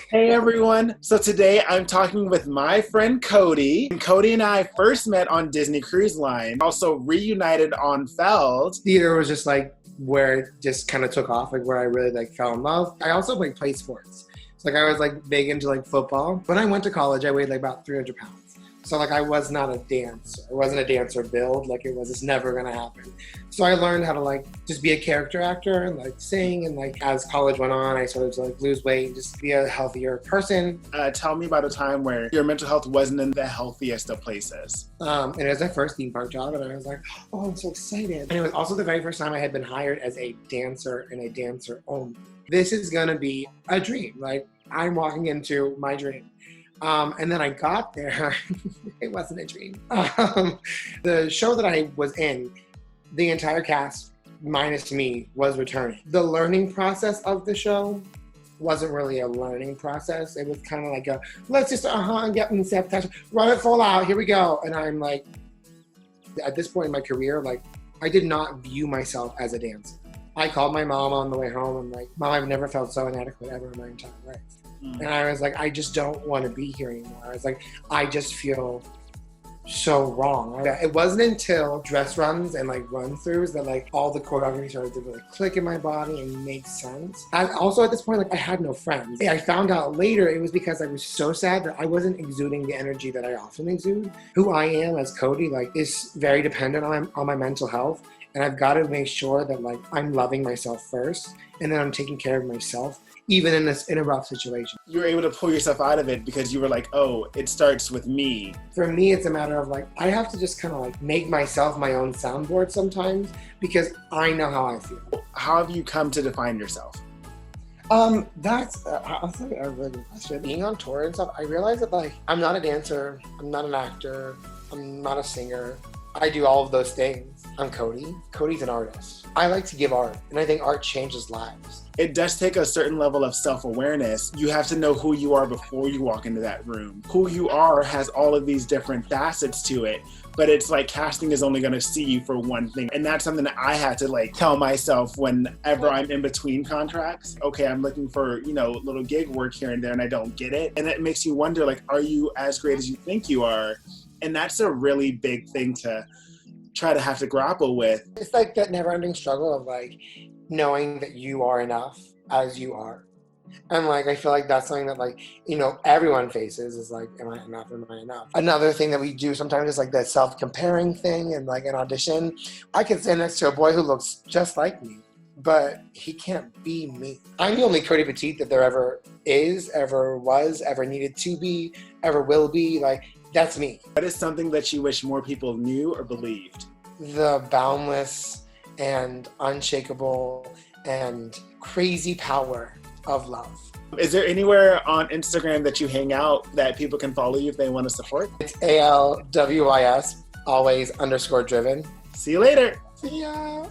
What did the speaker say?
Hey everyone. So today I'm talking with my friend Cody. And Cody and I first met on Disney Cruise Line, also reunited on Feld. Theater was just like where it just kind of took off, like where I really like fell in love. I also like played sports. So like I was like big into like football. When I went to college, I weighed like about 300 pounds. So like I was not a dancer. I wasn't a dancer build. Like it was just never gonna happen. So I learned how to like just be a character actor and like sing. And like as college went on, I started to like lose weight and just be a healthier person. Tell me about a time where your mental health wasn't in the healthiest of places. And it was my first theme park job, and I was like, oh, I'm so excited. And it was also the very first time I had been hired as a dancer and a dancer only. This is gonna be a dream. Like I'm walking into my dream. And then I got there, it wasn't a dream. The show that I was in, the entire cast, minus me, was returning. The learning process of the show wasn't really a learning process. It was kind of like a, let's just, get in self-touch, run it full out, here we go. And I'm like, at this point in my career, like, I did not view myself as a dancer. I called my mom on the way home. I'm like, Mom, I've never felt so inadequate ever in my entire life. And I was like, I just don't want to be here anymore. I was like, I just feel so wrong. It wasn't until dress runs and like run-throughs that like all the choreography started to really click in my body and make sense. And also at this point, like I had no friends. I found out later it was because I was so sad that I wasn't exuding the energy that I often exude. Who I am as Cody like is very dependent on my mental health. And I've got to make sure that like I'm loving myself first and then I'm taking care of myself. Even in a rough situation. You were able to pull yourself out of it because you were like, oh, it starts with me. For me, it's a matter of like, I have to just kind of like make myself my own soundboard sometimes because I know how I feel. How have you come to define yourself? That's a really good question. Being on tour and stuff, I realized that like, I'm not a dancer, I'm not an actor, I'm not a singer. I do all of those things. I'm Cody. Cody's an artist. I like to give art, and I think art changes lives. It does take a certain level of self-awareness. You have to know who you are before you walk into that room. Who you are has all of these different facets to it, but it's like casting is only gonna see you for one thing. And that's something that I had to like tell myself whenever I'm in between contracts. Okay, I'm looking for, little gig work here and there and I don't get it. And it makes you wonder, like, are you as great as you think you are? And that's a really big thing to try to have to grapple with. It's like that never-ending struggle of like knowing that you are enough as you are. And like I feel like that's something that like, everyone faces is like, am I enough? Am I enough? Another thing that we do sometimes is like that self-comparing thing and like an audition. I can stand next to a boy who looks just like me, but he can't be me. I'm the only Cody Petit that there ever is, ever was, ever needed to be, ever will be. Like, that's me. What is something that you wish more people knew or believed? The boundless and unshakable and crazy power of love. Is there anywhere on Instagram that you hang out that people can follow you if they want to support? It's ALWYS, always _driven. See you later. See ya.